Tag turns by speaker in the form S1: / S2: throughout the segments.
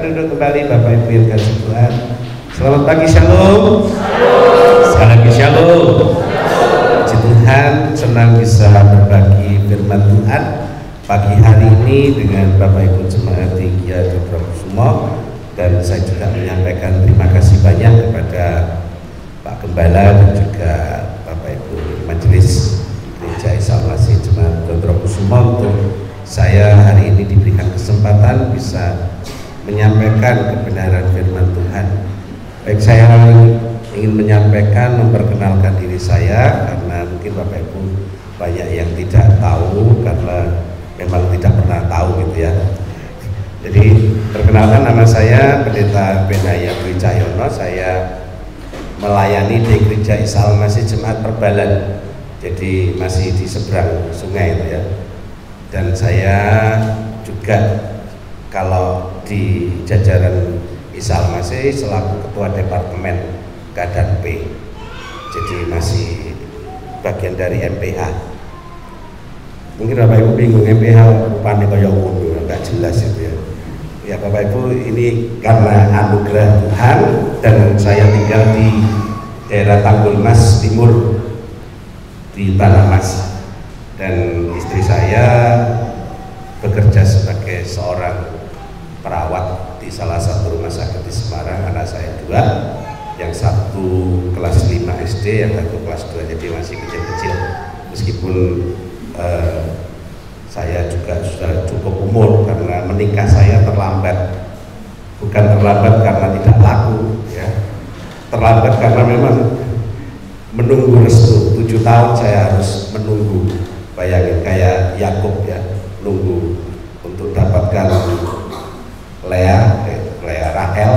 S1: duduk kembali Bapak Ibu yang kasih Tuhan. Selamat pagi, shalom. Sekali lagi shalom. Puji Tuhan, senang bisa berbagi firman Tuhan pagi hari ini dengan Bapak Ibu Jemaat Gereja Cokrokusumo, dan saya juga menyampaikan terima kasih banyak kepada Pak Gembala dan juga Bapak Ibu Majelis Gereja Isa Al-Masih Jemaat Cokrokusumo untuk saya hari ini diberikan kesempatan bisa menyampaikan kebenaran firman Tuhan. Baik, saya ingin menyampaikan, memperkenalkan diri saya karena mungkin Bapak Ibu banyak yang tidak tahu karena memang tidak pernah tahu gitu ya. Jadi perkenalkan, nama saya Pendeta Benaya Dwi Cahyono. Saya melayani di Gereja Isa Al-Masih Jemaat Perbalan, jadi masih di seberang sungai itu ya. Dan saya juga kalau di jajaran Isa Al-Masih selaku Ketua Departemen Kadan P, jadi masih bagian dari MPH. Mungkin Bapak Ibu bingung MPH rupanya kayak ngono, nggak jelas itu ya. Ya Bapak Ibu, ini karena anugerah Tuhan dan saya tinggal di daerah Tanggul Mas Timur di Tanah Mas, dan istri saya bekerja sebagai seorang perawat di salah satu rumah sakit di Semarang. Anak saya dua, yang satu kelas 5 SD, yang satu kelas 2, jadi masih kecil-kecil. Meskipun saya juga sudah cukup umur, karena menikah saya terlambat. Bukan terlambat karena tidak laku ya, terlambat karena memang menunggu restu. 7 tahun saya harus menunggu. Bayangin kayak Yakub ya, nunggu untuk dapatkan Lea Rahel,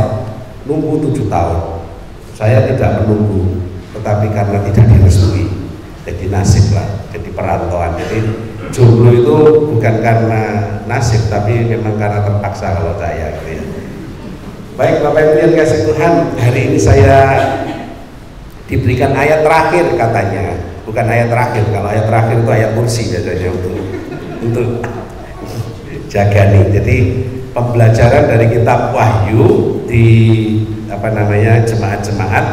S1: nunggu 7 tahun. Saya tidak menunggu, tetapi karena tidak direstui, jadi nasib lah, jadi perantauan. Jadi jomblo itu bukan karena nasib, tapi memang karena terpaksa kalau saya gitu ya. Baik Bapak Ibu yang kasih Tuhan, hari ini saya diberikan ayat terakhir katanya. Bukan ayat terakhir, kalau ayat terakhir itu ayat kursi biasanya untuk jaga nih. Jadi pembelajaran dari kitab Wahyu di jemaat-jemaat.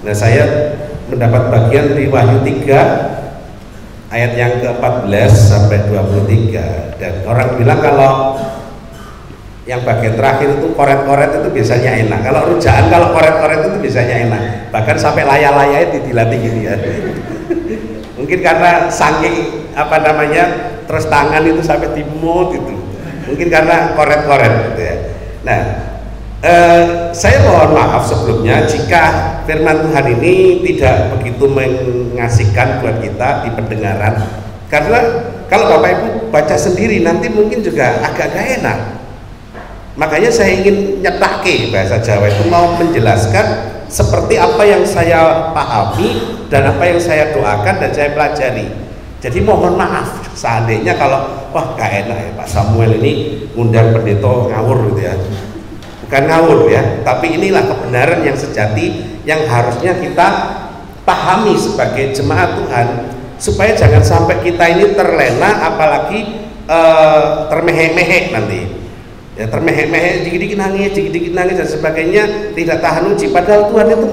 S1: Nah, saya mendapat bagian di Wahyu 3 ayat yang ke-14 sampai 23, dan orang bilang kalau yang bagian terakhir itu koret-koret itu biasanya enak. Kalau rujaan, kalau koret-koret itu biasanya enak. Bahkan sampai laya-layanya dilatih gini ya. Mungkin karena saking terus tangan itu sampai dimut itu. Mungkin karena koret-koret gitu ya. Nah, saya mohon maaf sebelumnya jika firman Tuhan ini tidak begitu mengasihkan buat kita di pendengaran. Karena kalau Bapak Ibu baca sendiri nanti mungkin juga agak gak enak. Makanya saya ingin nyetake, bahasa Jawa itu mau menjelaskan seperti apa yang saya pahami dan apa yang saya doakan dan saya pelajari. Jadi mohon maaf seandainya kalau wah gak enak ya Pak Samuel ini ngundang pendeta ngawur gitu ya. Bukan ngawur ya, tapi inilah kebenaran yang sejati yang harusnya kita pahami sebagai jemaat Tuhan, supaya jangan sampai kita ini terlena, apalagi termehek-mehek nanti ya, termehek-mehek, dikit-dikit nangis dan sebagainya, tidak tahan uji. Padahal Tuhan itu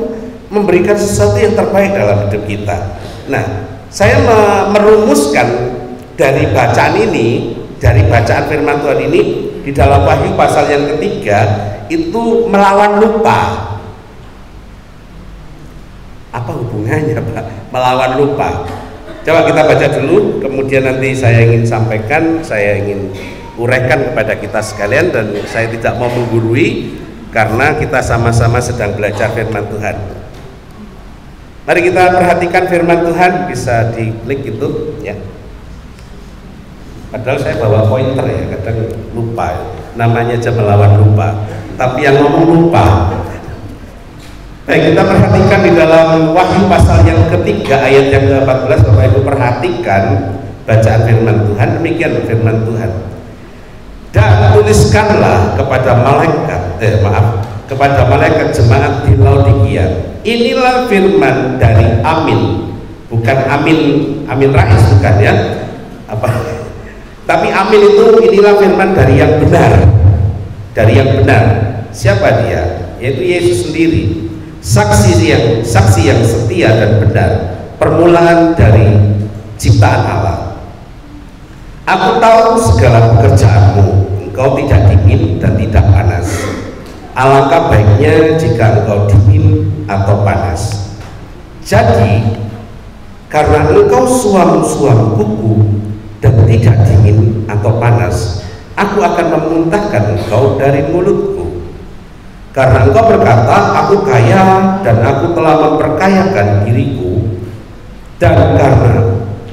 S1: memberikan sesuatu yang terbaik dalam hidup kita. Nah, saya merumuskan dari bacaan ini, dari bacaan firman Tuhan ini di dalam Wahyu pasal yang ketiga itu melawan lupa. Apa hubungannya Pak? Melawan lupa. Coba kita baca dulu, kemudian nanti saya ingin sampaikan, saya ingin uraikan kepada kita sekalian, dan saya tidak mau menggurui karena kita sama-sama sedang belajar firman Tuhan. Mari kita perhatikan firman Tuhan, bisa diklik itu ya. Padahal saya bawa pointer ya, kadang lupa. Namanya aja melawan lupa, tapi yang ngomong lupa. Baik, kita perhatikan di dalam Wahyu pasal yang ketiga ayat yang ke-14. Bapak Ibu perhatikan bacaan firman Tuhan. Demikian firman Tuhan. Dan tuliskanlah kepada malaikat jemaat di Laodikia, inilah firman dari Amin, bukan Amin Rais, bukan ya, tapi Amin itu inilah firman dari yang benar, Siapa dia? Yaitu Yesus sendiri, saksi yang setia dan benar, permulaan dari ciptaan Allah. Aku tahu segala pekerjaanmu, engkau tidak dingin dan tidak panas. Alangkah baiknya jika engkau dingin atau panas. Jadi karena engkau suam-suam kuku dan tidak dingin atau panas, aku akan memuntahkan engkau dari mulutku. Karena engkau berkata, aku kaya dan aku telah memperkayakan diriku, dan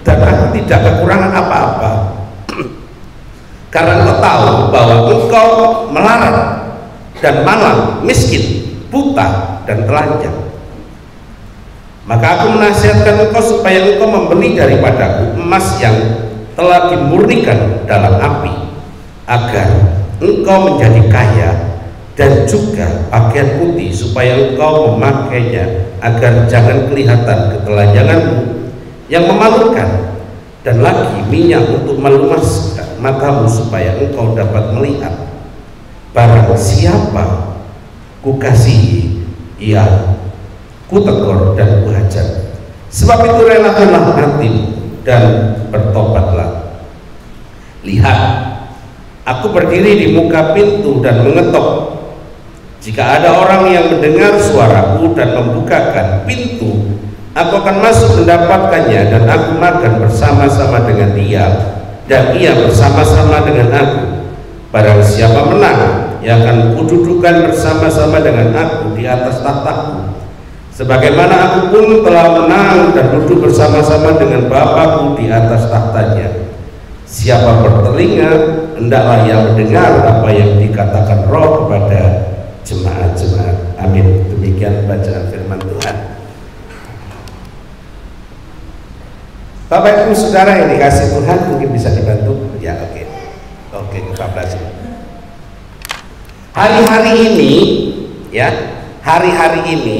S1: aku tidak kekurangan apa-apa. Karena engkau tahu bahwa engkau melarat dan malang, miskin, buta dan telanjang. Maka aku menasihatkan engkau supaya engkau membeli daripadaku emas yang telah dimurnikan dalam api, agar engkau menjadi kaya, dan juga pakaian putih supaya engkau memakainya, agar jangan kelihatan ketelanjanganmu yang memalukan, dan lagi minyak untuk melumaskan matamu supaya engkau dapat melihat. Barang siapa kukasihi, ia kutegur dan kuhajar. Sebab itu relakanlah hatimu dan bertobatlah. Lihat, aku berdiri di muka pintu dan mengetok. Jika ada orang yang mendengar suaraku dan membukakan pintu, aku akan masuk mendapatkannya, dan aku makan bersama-sama dengan dia, dan ia bersama-sama dengan aku. Barang siapa menang, ia akan kududukan bersama-sama dengan aku di atas tahtaku, sebagaimana aku pun telah menang dan duduk bersama-sama dengan Bapakku di atas tahtanya. Siapa bertelinga, hendaklah ia mendengar apa yang dikatakan Roh kepada jemaat-jemaat. Amin. Demikian bacaan firman Tuhan. Bapak Ibu Saudara yang dikasih Tuhan, mungkin bisa dibantu? Ya, oke. Oke, kita belajar. Hari-hari ini, ya, hari-hari ini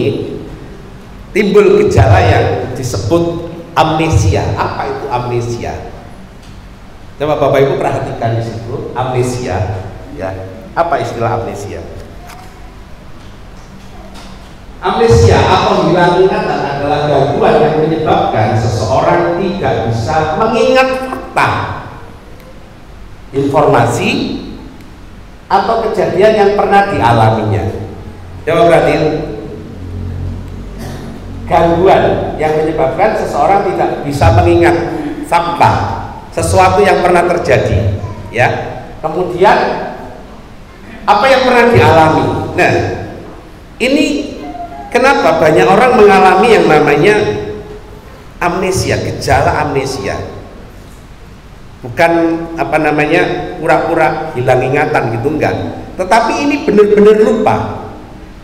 S1: timbul gejala yang disebut amnesia. Apa itu amnesia? Coba Bapak Ibu perhatikan di situ, amnesia, ya. Apa istilah amnesia? Amnesia atau hilang ingatan adalah gangguan yang menyebabkan seseorang tidak bisa mengingat fakta, informasi, atau kejadian yang pernah dialaminya. Coba perhatiin, gangguan yang menyebabkan seseorang tidak bisa mengingat fakta, sesuatu yang pernah terjadi, ya. Kemudian apa yang pernah dialami. Nah, ini kenapa banyak orang mengalami yang namanya amnesia, gejala amnesia. Bukan apa namanya pura-pura hilang ingatan gitu, enggak. Tetapi ini benar-benar lupa.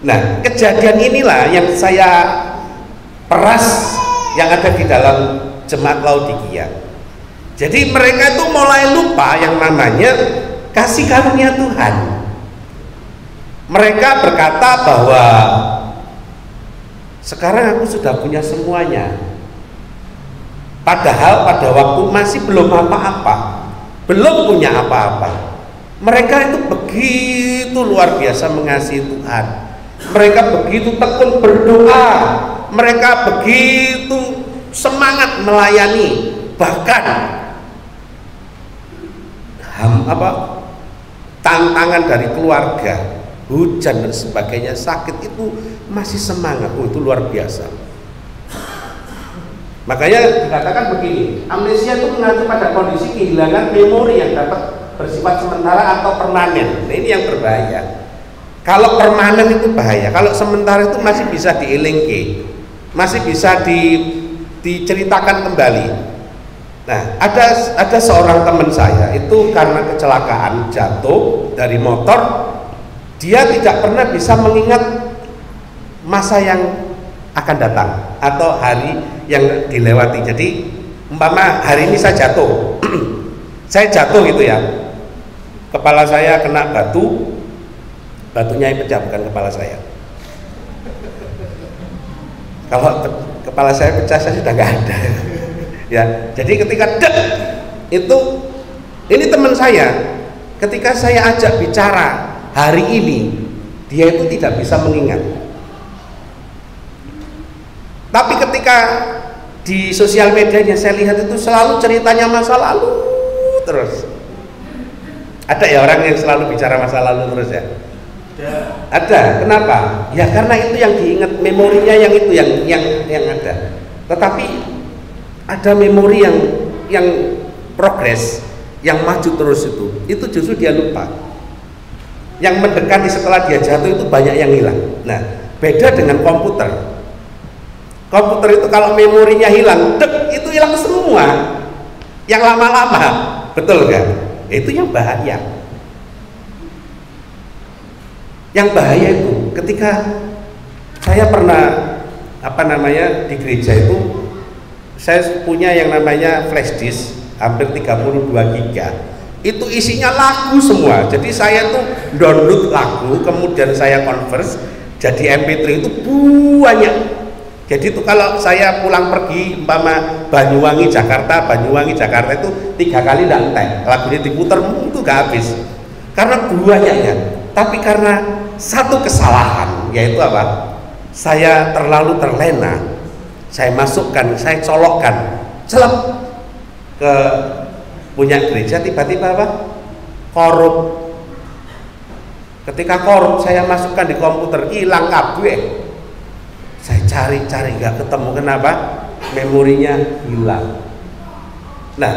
S1: Nah, kejadian inilah yang saya peras yang ada di dalam jemaat Laodikia. Jadi mereka itu mulai lupa yang namanya kasih karunia Tuhan. Mereka berkata bahwa sekarang aku sudah punya semuanya, padahal pada waktu masih belum apa-apa, belum punya apa-apa. Mereka itu begitu luar biasa mengasihi Tuhan, mereka begitu tekun berdoa, mereka begitu semangat melayani, bahkan tantangan dari keluarga, hujan dan sebagainya, sakit itu masih semangat. Itu luar biasa. Makanya dikatakan begini, amnesia itu mengacu pada kondisi kehilangan memori yang dapat bersifat sementara atau permanen. Nah, ini yang berbahaya. Kalau permanen itu bahaya, kalau sementara itu masih bisa dielingke, masih bisa diceritakan kembali. Nah, ada seorang teman saya itu karena kecelakaan jatuh dari motor, dia tidak pernah bisa mengingat masa yang akan datang atau hari yang dilewati. Jadi umpama hari ini saya jatuh saya jatuh gitu ya, kepala saya kena batunya yang pecah, bukan kepala saya. Kalau kepala saya pecah, saya sudah nggak ada. Ya, jadi ketika ini teman saya, ketika saya ajak bicara hari ini, dia itu tidak bisa mengingat. Tapi ketika di sosial medianya saya lihat itu selalu ceritanya masa lalu terus. Ada ya orang yang selalu bicara masa lalu terus ya? Ada. Kenapa? Ya karena itu yang diingat, memorinya yang itu yang ada. Tetapi ada memori yang progres, yang maju terus itu justru dia lupa. Yang mendekati setelah dia jatuh itu banyak yang hilang. Nah, beda dengan komputer. Komputer itu kalau memorinya hilang, itu hilang semua. Yang lama-lama, betul kan? Itu yang bahaya. Yang bahaya itu ketika saya pernah di gereja itu saya punya yang namanya flash disk hampir 32 giga. Itu isinya lagu semua. Jadi saya tuh download lagu, kemudian saya convert jadi MP3 itu banyak. Jadi itu kalau saya pulang pergi umpama Banyuwangi Jakarta itu 3 kali tidak entek. Lagunya diputer itu gak habis. Karena banyaknya. Tapi karena satu kesalahan, yaitu apa? Saya terlalu terlena. Saya masukkan, saya colokkan, celep ke punya gereja, tiba-tiba apa? Korup. Ketika korup, saya masukkan di komputer, hilang kabeh. Saya cari-cari nggak ketemu. Kenapa? Memorinya hilang. Nah,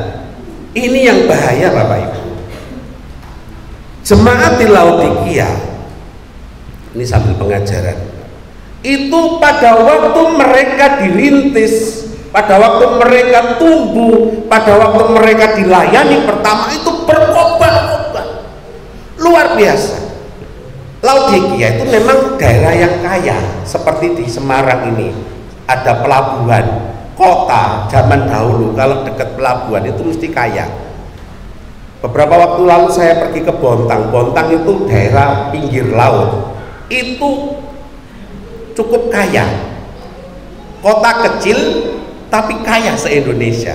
S1: ini yang bahaya Bapak Ibu. Jemaat di Laodikia, ini sambil pengajaran, itu pada waktu mereka dirintis, pada waktu mereka tumbuh, pada waktu mereka dilayani pertama itu berkorban-korban luar biasa. Laodikia itu memang daerah yang kaya, seperti di Semarang ini ada pelabuhan. Kota zaman dahulu kalau dekat pelabuhan itu mesti kaya. Beberapa waktu lalu saya pergi ke Bontang. Bontang itu daerah pinggir laut, itu cukup kaya, kota kecil tapi kaya se-Indonesia,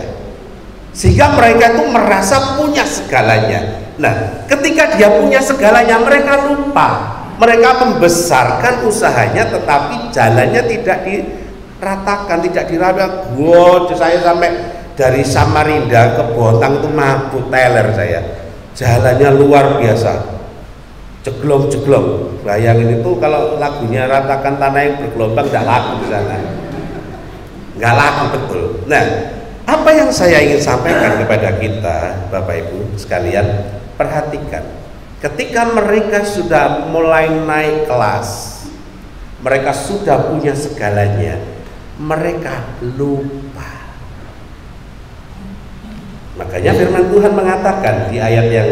S1: sehingga mereka itu merasa punya segalanya. Nah, ketika dia punya segalanya, mereka lupa, mereka membesarkan usahanya tetapi jalannya tidak diratakan, tidak dirawat. Wow, saya sampai dari Samarinda ke Bontang itu mabuk teler saya, jalannya luar biasa, jeglong-jeglong. Bayangin itu kalau lagunya Ratakan Tanah yang Bergelombang nggak laku di sana, nggak laku betul. Nah, apa yang saya ingin sampaikan kepada kita Bapak Ibu sekalian, perhatikan, ketika mereka sudah mulai naik kelas, mereka sudah punya segalanya, mereka lupa. Makanya firman Tuhan mengatakan di ayat yang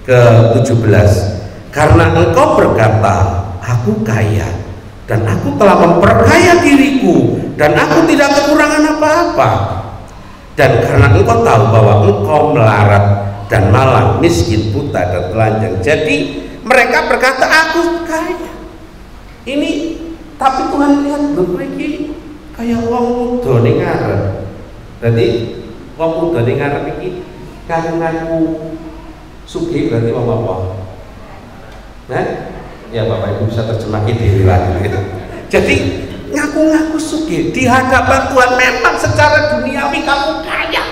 S1: ke-17, karena engkau berkata, aku kaya, dan aku telah memperkaya diriku, dan aku tidak kekurangan apa-apa. Dan karena engkau tahu bahwa engkau melarat dan malang, miskin, buta, dan telanjang. Jadi mereka berkata, aku kaya. Ini, tapi Tuhan lihat, loh ini kayak wong muda ning ngarep. Berarti wong muda ning ngarep iki kan ngaku sugih, berarti wong apa? Nah, ya Bapak Ibu bisa terjemahin diri lagi gitu. Jadi ngaku-ngaku sugih di hadapan Tuhan, memang secara duniawi kamu kaya,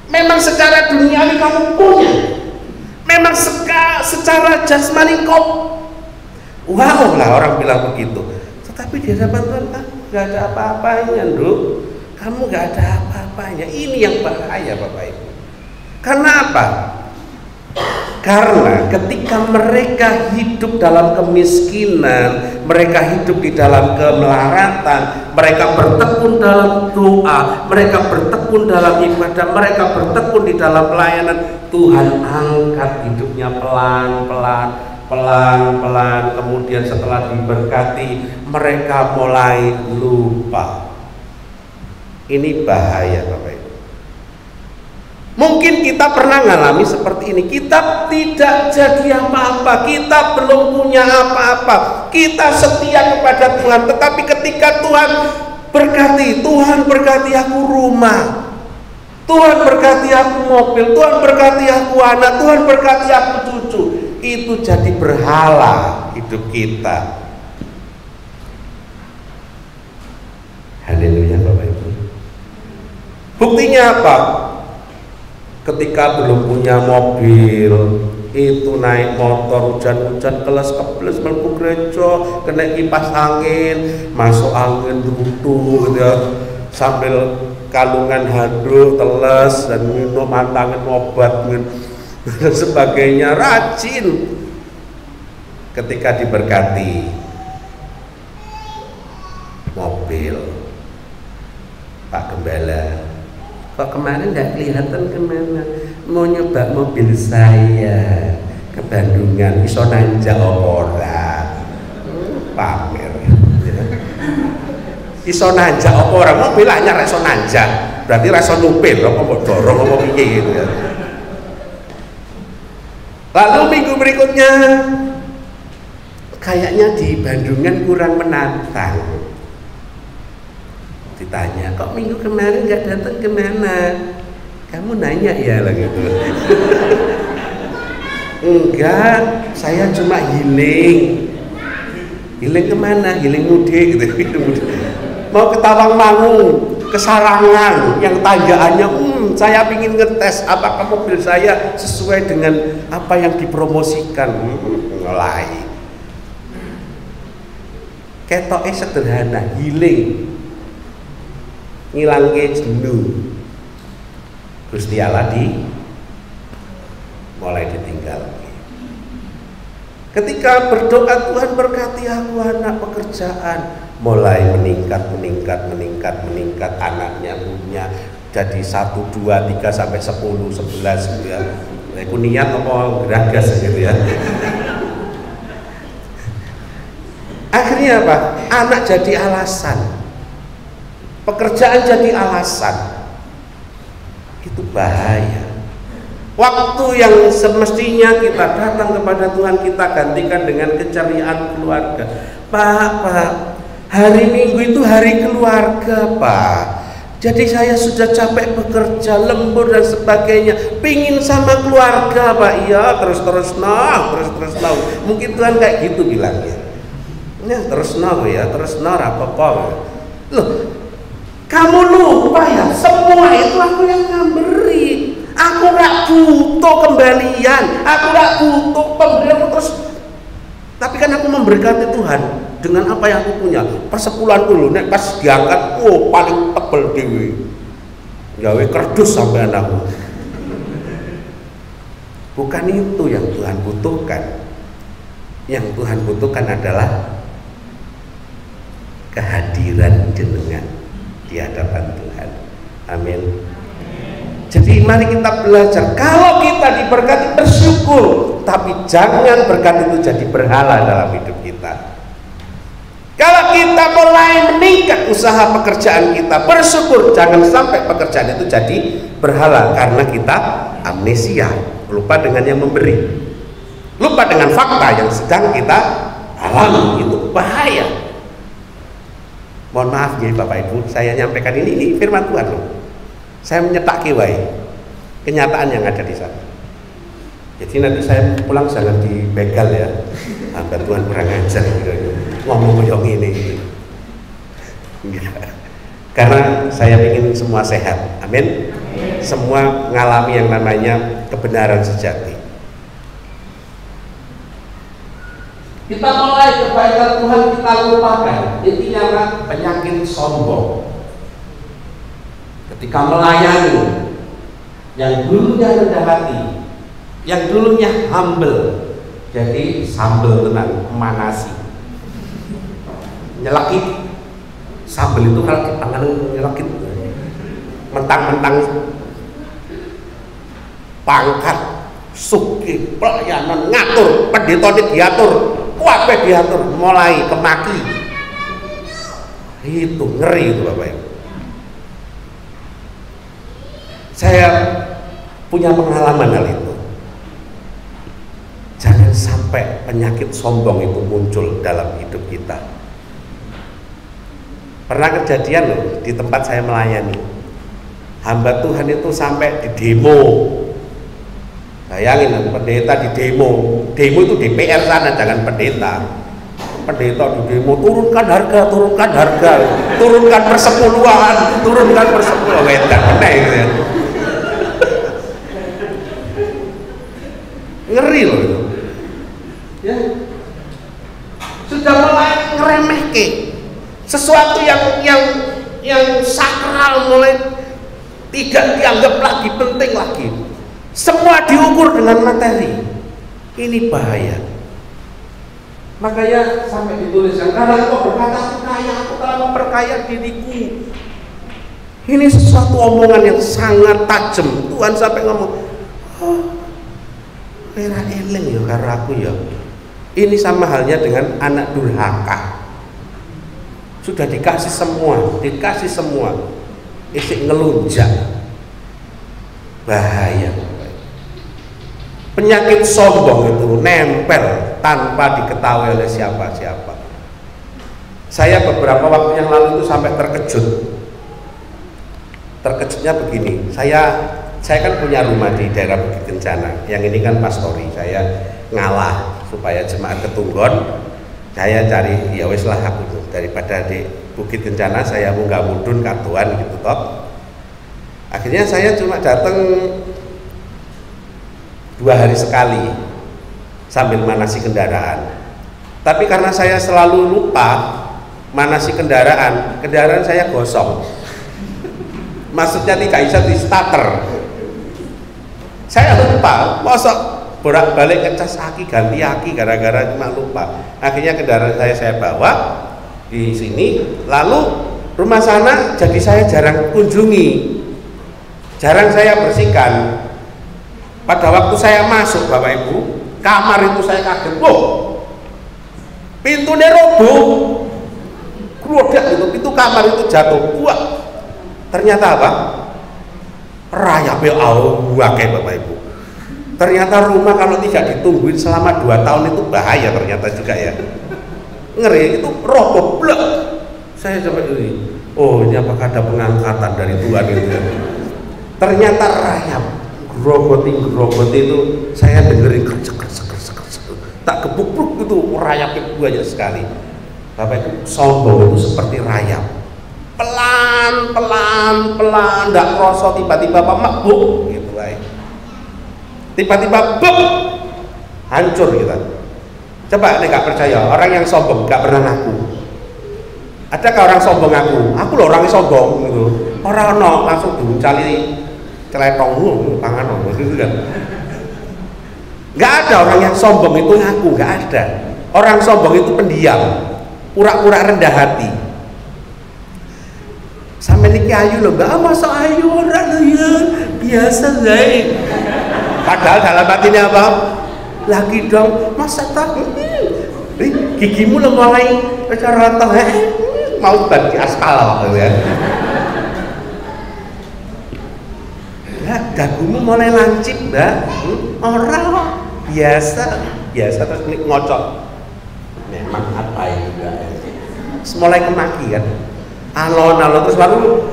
S1: memang secara duniawi kamu punya, memang secara jasmani kau wow lah, orang bilang begitu. Tetapi di hadapan Tuhan kamu gak ada apa-apanya, Nduk. Kamu gak ada apa-apanya. Ini yang bahaya Bapak Ibu. Karena apa? Karena ketika mereka hidup dalam kemiskinan, mereka hidup di dalam kemelaratan, mereka bertekun dalam doa, mereka bertekun dalam ibadah, mereka bertekun di dalam pelayanan, Tuhan angkat hidupnya pelan-pelan, kemudian setelah diberkati, mereka mulai lupa. Ini bahaya Bapak Ibu. Mungkin kita pernah mengalami seperti ini, kita tidak jadi apa-apa, kita belum punya apa-apa, kita setia kepada Tuhan, tetapi ketika Tuhan berkati aku rumah, Tuhan berkati aku mobil, Tuhan berkati aku anak, Tuhan berkati aku cucu, itu jadi berhala hidup kita. Haleluya Bapak Ibu. Buktinya apa? Ketika belum punya mobil, itu naik motor hujan-hujan keles-kebles mlebu gereja, kena kipas angin, masuk angin rutuh gitu ya, sambil kalungan handuk teles dan minum mantangin obat dan sebagainya, rajin. Ketika diberkati mobil, Pak Gembala, kok kemarin nggak kelihatan kemana? Mau nyoba mobil saya ke Bandungan, iso nanjak ora? Pamer. Iso nanjak apa ora? Mobil anyar iso nanjak, berarti rasa nyupir, apa mbok dorong apa piye gitu ya. Lalu minggu berikutnya, kayaknya di Bandungan kurang menantang. Ditanya, kok minggu kemarin nggak datang kemana? Kamu nanya ya lah gitu. Enggak, saya cuma healing. Healing kemana? Healing mudik gitu. Mau ke Tawangmangu, ke Sarangan, yang tanjaannya, saya ingin ngetes apakah mobil saya sesuai dengan apa yang dipromosikan. Mulai. Ketoknya sederhana, healing, ngilangke jenuh. Gusti Allah mulai ditinggal. Ketika berdoa, Tuhan berkati aku anak pekerjaan, mulai meningkat, anaknya punya jadi 1, 2, 3 sampai 10, 11 gitu ya. Aku niat apa geragas gitu ya. Akhirnya apa? Anak jadi alasan, pekerjaan jadi alasan. Itu bahaya. Waktu yang semestinya kita datang kepada Tuhan, kita gantikan dengan keceriaan keluarga. Pak, hari Minggu itu hari keluarga, Pak. Jadi saya sudah capek bekerja, lembur dan sebagainya, pingin sama keluarga, Pak. Iya, terus nah. Mungkin Tuhan kayak gitu bilangnya. Ya, terus apa-apa. Loh, kamu lupa ya, semua itu aku yang memberi. Aku gak butuh kembalian, aku gak butuh pemberian terus. Tapi kan aku memberkati Tuhan dengan apa yang aku punya. Persepuluhan dulu, nek pas diangkat, paling tebel dewi. Gawe kerdus sampai anakku. Bukan itu yang Tuhan butuhkan. Yang Tuhan butuhkan adalah kehadiran jenengan di hadapan Tuhan. Amin. Jadi mari kita belajar, kalau kita diberkati bersyukur, tapi jangan berkat itu jadi berhala dalam hidup kita. Kalau kita mulai meningkat usaha pekerjaan kita, bersyukur, jangan sampai pekerjaan itu jadi berhala karena kita amnesia, lupa dengan yang memberi, lupa dengan fakta yang sedang kita alami. Itu bahaya. Mohon maaf ya Bapak Ibu, saya nyampaikan ini firman Tuhan loh. Saya menyetak kiwai kenyataan yang ada di sana. Jadi nanti saya pulang jangan dibegal ya. Hamba Tuhan kurang ajar gitu. Ngomong ini. Karena saya ingin semua sehat. Amin. Semua mengalami yang namanya kebenaran sejati. Kita mulai kebaikan Tuhan kita lupakan. Intinya apa? Penyakit sombong. Ketika melayani, yang dulunya rendah hati, yang dulunya humble, jadi sambel tenang, manasi, nyelakit. Sambel itu kalau tangan nyelakit, mentang-mentang pangkat, suki, pelayanan, ngatur, pendetone diatur, kuape diatur, mulai kemaki. Itu ngeri itu Bapak Ibu. Saya punya pengalaman hal itu. Jangan sampai penyakit sombong itu muncul dalam hidup kita. Pernah kejadian loh di tempat saya melayani. Hamba Tuhan itu sampai di demo. Bayangin pendeta di demo itu DPR sana, jangan pendeta. Pendeta di demo turunkan harga, turunkan persepuluhan, wedan meneh gitu ya. Ngeri loh itu. Ya. Sudah mulai ngeremehke sesuatu yang sakral, mulai tidak dianggap lagi penting lagi. Semua diukur dengan materi. Ini bahaya. Makanya sampai dituliskan, karena engkau berkata aku kaya, aku telah memperkaya diriku. Ini sesuatu omongan yang sangat tajam. Tuhan sampai ngomong, oh, era eleng ya karena aku ya. Ini sama halnya dengan anak durhaka. Sudah dikasih semua, isik ngelunjak. Bahaya. Penyakit sombong itu nempel tanpa diketahui oleh siapa-siapa. Saya beberapa waktu yang lalu itu sampai terkejut. Terkejutnya begini, saya kan punya rumah di daerah Bukit Kencana. Yang ini kan pastori, saya ngalah supaya jemaat Ketunggon. Saya cari ya wis lah aku tuh, daripada di Bukit Kencana saya munggah mudun katuan gitu toh. Akhirnya saya cuma datang 2 hari sekali sambil manasi kendaraan. Tapi karena saya selalu lupa manasi kendaraan saya gosong. Maksudnya tidak bisa di starter. Saya lupa, mosok bolak-balik ngecas aki ganti aki gara-gara cuma lupa. Akhirnya kendaraan saya bawa di sini, lalu rumah sana jadi saya jarang kunjungi, jarang saya bersihkan. Pada waktu saya masuk Bapak Ibu, kamar itu saya kaget, wow, pintunya roboh, kerodak itu, pintu kamar itu jatuh, wah, ternyata apa? Rayapnya awake Bapak Ibu. Ternyata rumah kalau tidak ditungguin selama 2 tahun itu bahaya ternyata juga ya. Ngeri, itu roboh blek. Saya coba ini, oh ini apakah ada pengangkatan dari Tuhan itu ya? Ternyata rayap. Grogoti itu saya dengerin kercek tak gebuk itu rayapnya banyak sekali. Bapak itu sombong itu seperti rayap, pelan nggak krosok, tiba-tiba apa mabuk gitu aja, tiba-tiba buk hancur kita. Coba nih nggak percaya, orang yang sombong nggak pernah ngaku. Adakah orang sombong aku loh orangnya sombong gitu, orang no langsung diuncali celetong pangan gitu kan. Nggak ada orang yang sombong itu ngaku, nggak ada. Orang sombong itu pendiam, pura-pura rendah hati. Sampai niki ayu loh, mbak masa ayu orang ya biasa guys. Padahal dalam hatinya apa? Lagi dong, masa tak? Gigimu lo mulai cara rata, mau ganti aspal gitu ya. Dagumu mulai lancip mbak, orang biasa terus ngocok. Memang apa ya mbak? Mulai kemaki kan, alon terus baru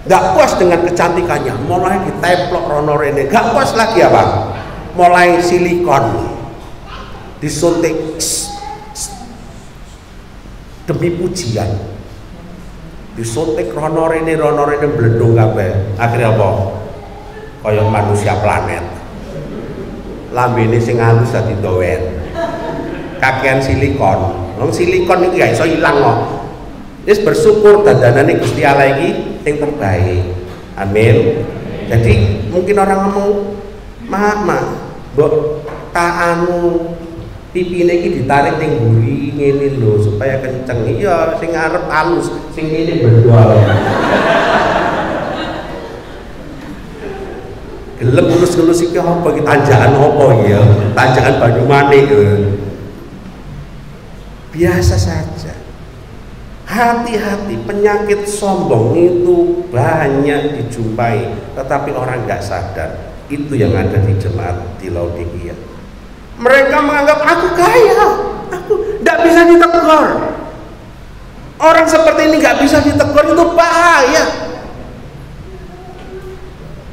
S1: nggak puas dengan kecantikannya, mulai diteplok rono rene, nggak puas lagi apa? Mulai silikon, disuntik demi pujian, disuntik rono rene blendung kabeh. Akhirnya apa? Kaya manusia planet, lambene sing halus dadi dowen, kakean silikon. Wong silikon iki gak iso ilang kok. Wis bersyukur dandanane Gusti Allah iki sing terbaik. Amin. Jadi mungkin orang ngomong, "Mak, mbok tak anu pipine iki ditarik ning mburi ngene lho supaya kenceng." Iya, sing arep halus, sing ngene bendol. Gelem ngelus-ngelus iki apa iki, tanjakan apa ya? Tanjakan Banyumanik gitu. Biasa saja. Hati-hati, penyakit sombong itu banyak dijumpai, tetapi orang nggak sadar. Itu yang ada di jemaat di Laodikia. Mereka menganggap aku kaya, aku nggak bisa ditegur. Orang seperti ini nggak bisa ditegur, itu bahaya.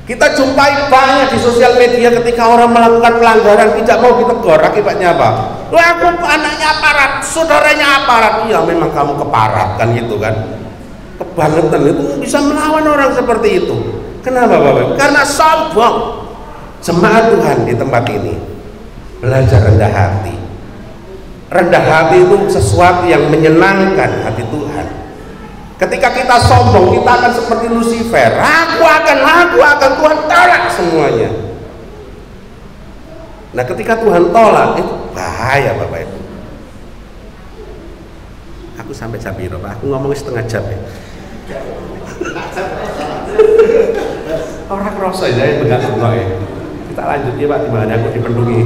S1: Kita jumpai banyak di sosial media ketika orang melakukan pelanggaran tidak mau ditegur, akibatnya apa? Wah, aku anaknya aparat, saudaranya aparat. Iya, memang kamu keparat kan gitu kan. Kebangetan itu bisa melawan orang seperti itu. Kenapa Bapak? Karena sombong. Jemaat Tuhan di tempat ini belajar rendah hati. Rendah hati itu sesuatu yang menyenangkan hati Tuhan. Ketika kita sombong, kita akan seperti Lucifer. Aku akan Tuhan tolak semuanya. Nah, ketika Tuhan tolak itu bahaya Bapak Ibu. Aku sampai jam berapa? Pak? Aku ngomong setengah jam ya. Orang kroso ya, enggak ya. Kita lanjut ya Pak, dimana aku dipendungi.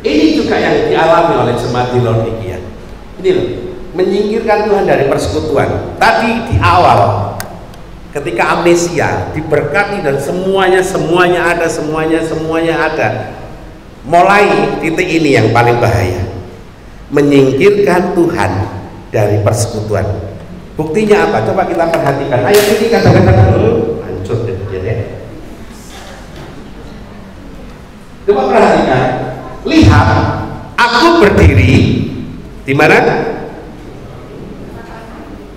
S1: Ini juga yang dialami oleh jemaat di Laodikia. Ini loh, menyingkirkan Tuhan dari persekutuan. Tadi di awal, ketika amnesia, diberkati dan semuanya ada. Mulai titik ini yang paling bahaya, menyingkirkan Tuhan dari persekutuan. Buktinya apa? Coba kita perhatikan. Ayat ini kata-kata dulu, hancur ya. Coba perhatikan. Lihat, aku berdiri di mana?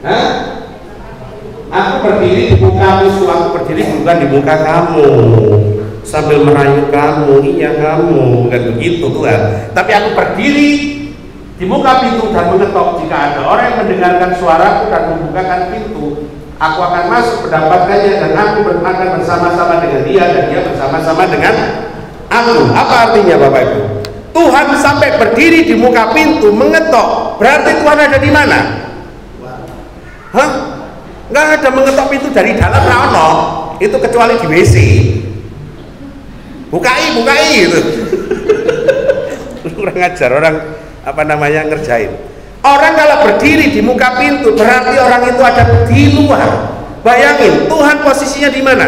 S1: Hah? Aku berdiri di muka musuh. Aku berdiri bukan di muka kamu sambil merayu kamu, iya kamu, bukan begitu Tuhan. Tapi aku berdiri di muka pintu dan mengetok. Jika ada orang yang mendengarkan suaraku dan membukakan pintu, aku akan masuk mendapatkannya dan aku akan bersama-sama dengan dia dan dia bersama-sama dengan aku. Apa artinya Bapak Ibu? Tuhan sampai berdiri di muka pintu mengetok. Berarti Tuhan ada di mana? Hah? Nggak ada mengetok pintu dari dalam rano. Itu kecuali di WC. Bukai gitu. Kurang ajar orang ngerjain. Orang kalau berdiri di muka pintu berarti orang itu ada di luar. Bayangin, Tuhan posisinya di mana?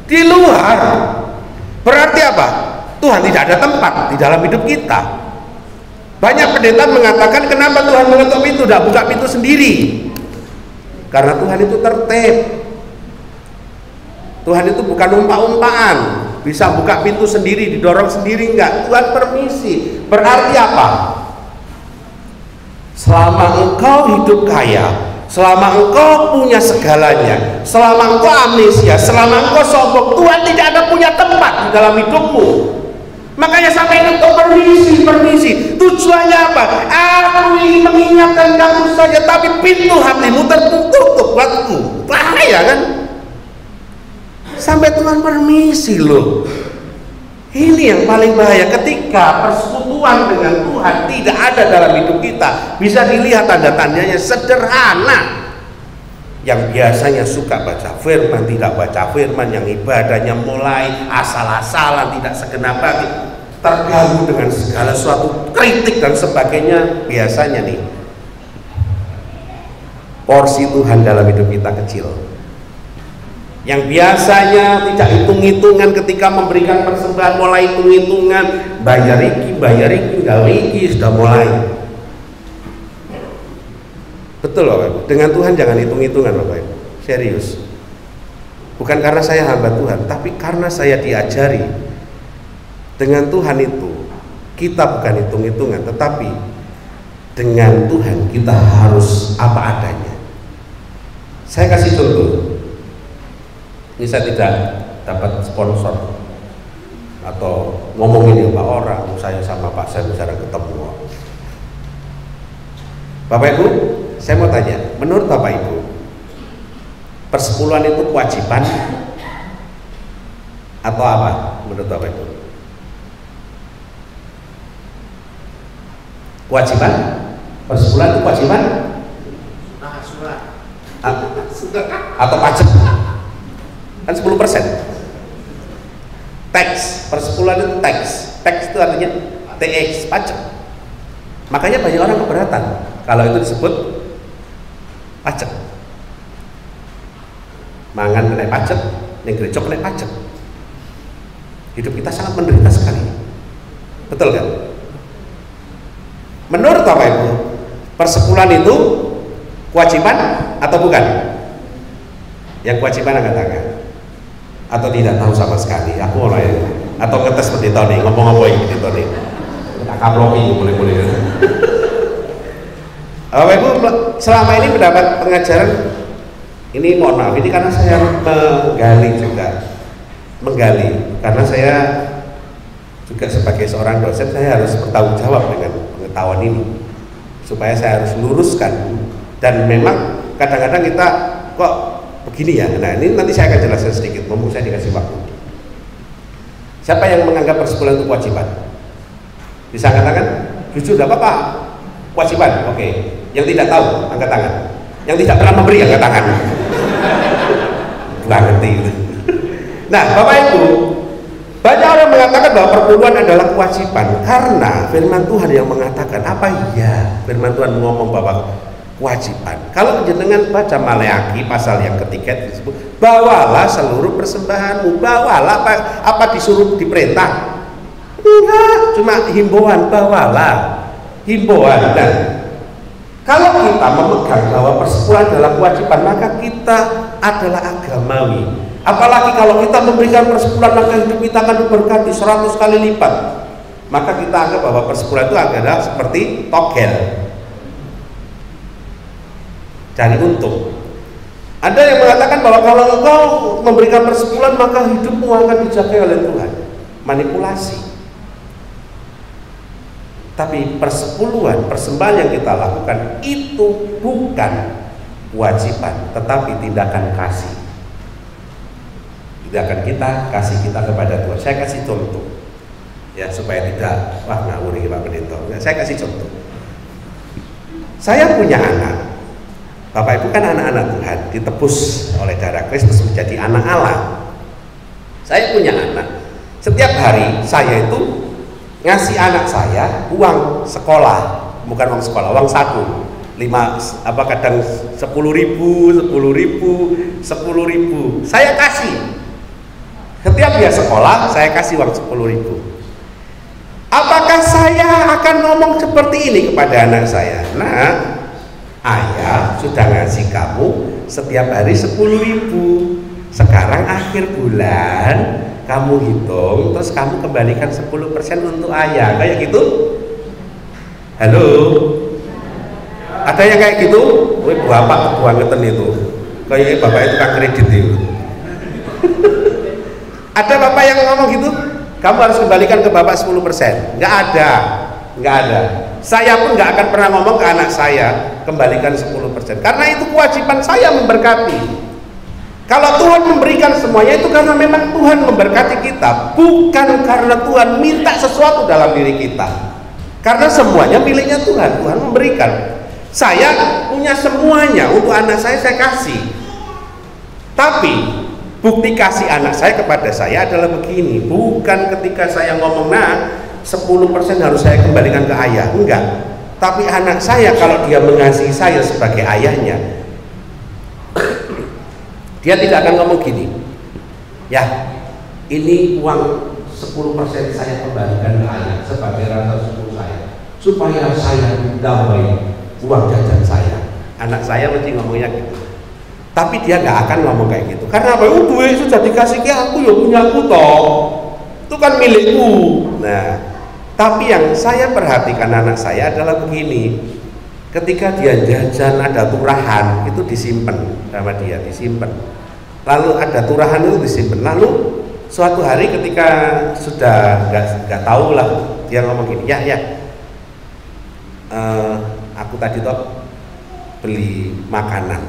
S1: Di luar. Berarti apa? Tuhan tidak ada tempat di dalam hidup kita. Banyak pendeta mengatakan, kenapa Tuhan mengetok pintu, tidak buka pintu sendiri? Karena Tuhan itu tertib. Tuhan itu bukan umpak-umpakan, bisa buka pintu sendiri, didorong sendiri, enggak. Tuhan permisi. Berarti apa? Selama engkau hidup kaya, selama engkau punya segalanya, selama engkau amnesia, selama engkau sombong, Tuhan tidak ada punya tempat di dalam hidupmu. Makanya sampai engkau permisi. Tujuannya apa? Aku ingin mengingatkan kamu saja, tapi pintu hatimu tertutup buatku. Bahaya kan? Sampai Tuhan permisi loh. Ini yang paling bahaya, ketika persekutuan dengan Tuhan tidak ada dalam hidup kita. Bisa dilihat tanda-tandanya sederhana. Yang biasanya suka baca firman, tidak baca firman, yang ibadahnya mulai asal-asalan, tidak segenap hati, terganggu dengan segala suatu kritik dan sebagainya. Biasanya nih, porsi Tuhan dalam hidup kita kecil. Yang biasanya tidak hitung-hitungan ketika memberikan persembahan, mulai hitung-hitungan, bayar iki, gawe iki, sudah mulai. Betul Bapak Ibu, dengan Tuhan jangan hitung-hitungan Bapak Ibu, serius. Bukan karena saya hamba Tuhan, tapi karena saya diajari dengan Tuhan itu kita bukan hitung-hitungan, tetapi dengan Tuhan kita harus apa adanya. Saya kasih contoh. Ini saya tidak dapat sponsor atau ngomongin apa orang, saya sama Pak saya bicara ketemu. Bapak Ibu, saya mau tanya, menurut Bapak Ibu, persepuluhan itu kewajiban atau apa menurut Bapak Ibu? Kewajiban? Persepuluhan itu kewajiban? Atau pajak? Kan 10%. Tax, persepuluhan itu tax. Tax itu artinya TX, pajak. Makanya banyak orang keberatan kalau itu disebut pajak. Mangan kena pajak, yang gereja kena pajak. Hidup kita sangat menderita sekali. Betul kan? Menurut Bapak Ibu, persepuluhan itu kewajiban atau bukan? Yang kewajiban angkat tangan. Atau tidak tahu sama sekali. Aku mulai. Atau ngetes seperti Tony, ngomong-ngomong seperti Tony. Tak kaploki boleh-boleh. Bapak Ibu selama ini mendapat pengajaran ini, mohon maaf, ini karena saya menggali karena saya juga sebagai seorang dosen, saya harus bertanggung jawab dengan pengetahuan ini supaya saya harus luruskan. Dan memang kadang-kadang kita kok begini ya. Nah, ini nanti saya akan jelaskan sedikit, mumpung saya dikasih waktu. Siapa yang menganggap persepuluhan itu kewajiban? Bisa angkat tangan? Jujur, tidak apa-apa. Kewajiban, oke. Yang tidak tahu, angkat tangan. Yang tidak pernah memberi, angkat tangan. Bukan ngerti. Nah, Bapak Ibu, banyak orang mengatakan bahwa perpuluhan adalah kewajiban karena firman Tuhan yang mengatakan. Apa iya firman Tuhan ngomong bahwa kewajiban? Kalau jenengan baca Maleakhi pasal yang ketiga disebut, bawalah seluruh persembahanmu. Bawalah, apa disuruh diperintah? Enggak, cuma himbauan, bawalah. Himbauan. Dan kalau kita memegang bahwa persepuluhan adalah kewajiban, maka kita adalah agamawi. Apalagi kalau kita memberikan persepuluhan, maka hidup kita akan diberkati 100 kali lipat. Maka kita anggap bahwa persepuluhan itu adalah seperti togel, cari untung. Ada yang mengatakan bahwa kalau engkau memberikan persepuluhan maka hidupmu akan dijaga oleh Tuhan. Manipulasi. Tapi persepuluhan, persembahan yang kita lakukan itu bukan kewajiban, tetapi tindakan kasih. Tindakan kita, kasih kita kepada Tuhan. Saya kasih contoh, ya supaya tidak ngawuri Pak Pendeta. Saya kasih contoh. Saya punya anak. Bapak Ibu kan anak-anak Tuhan, ditebus oleh darah Kristus menjadi anak Allah. Saya punya anak. Setiap hari saya itu ngasih anak saya uang sekolah, bukan uang sekolah, uang saku, kadang 10.000, 10.000, 10.000. Saya kasih. Setiap dia sekolah, saya kasih uang 10.000. Apakah saya akan ngomong seperti ini kepada anak saya? Nah, ayah sudah ngasih kamu setiap hari 10.000. Sekarang akhir bulan kamu hitung, terus kamu kembalikan 10% untuk ayah. Kayak gitu? Halo? Ada yang kayak gitu? Wih, bapak kebangetan itu. Kayaknya bapak itu kan kredit itu. Ada bapak yang ngomong gitu? Kamu harus kembalikan ke bapak 10%. Nggak ada. Nggak ada. Saya pun nggak akan pernah ngomong ke anak saya kembalikan 10%, karena itu kewajiban saya memberkati. Kalau Tuhan memberikan semuanya itu karena memang Tuhan memberkati kita, bukan karena Tuhan minta sesuatu dalam diri kita. Karena semuanya miliknya Tuhan, Tuhan memberikan. Saya punya semuanya untuk anak saya kasih. Tapi bukti kasih anak saya kepada saya adalah begini, bukan ketika saya ngomong, nah 10% harus saya kembalikan ke ayah, enggak. Tapi anak saya kalau dia mengasihi saya sebagai ayahnya, dia tidak akan ngomong gini, ya ini uang 10% saya kembalikan ke ayah sebagai rasa syukur saya, supaya saya damai uang jajan saya. Anak saya mesti ngomongnya gitu. Tapi dia nggak akan ngomong kayak gitu. Karena apa? Duit sudah dikasih ke aku, ya punya aku toh. Itu kan milikku. Nah, tapi yang saya perhatikan anak saya adalah begini. Ketika dia jajan ada turahan, itu disimpan sama dia, disimpan. Lalu ada turahan itu disimpan. Lalu suatu hari ketika sudah nggak tahu lah, dia ngomong gini, ya aku tadi toh beli makanan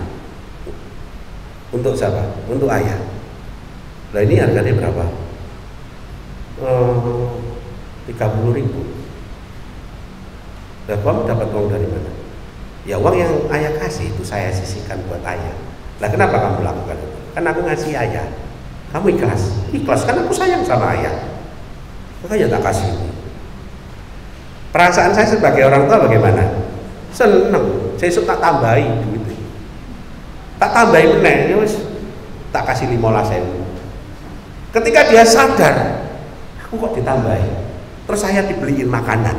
S1: untuk siapa? Untuk ayah. Nah ini harganya berapa? 30.000. Nah, kamu dapat uang dari mana? Ya uang yang ayah kasih itu saya sisihkan buat ayah. Lah kenapa kamu lakukan itu? Kan aku ngasih ayah. Kamu ikhlas? Ikhlas, kan aku sayang sama ayah. Makanya tak kasih. Perasaan saya sebagai orang tua bagaimana? Seneng. Saya suka tak tambahi duit. Tak tambahi meneh, ya wis tak kasih 15.000. Ketika dia sadar, aku kok ditambahi, terus saya dibeliin makanan.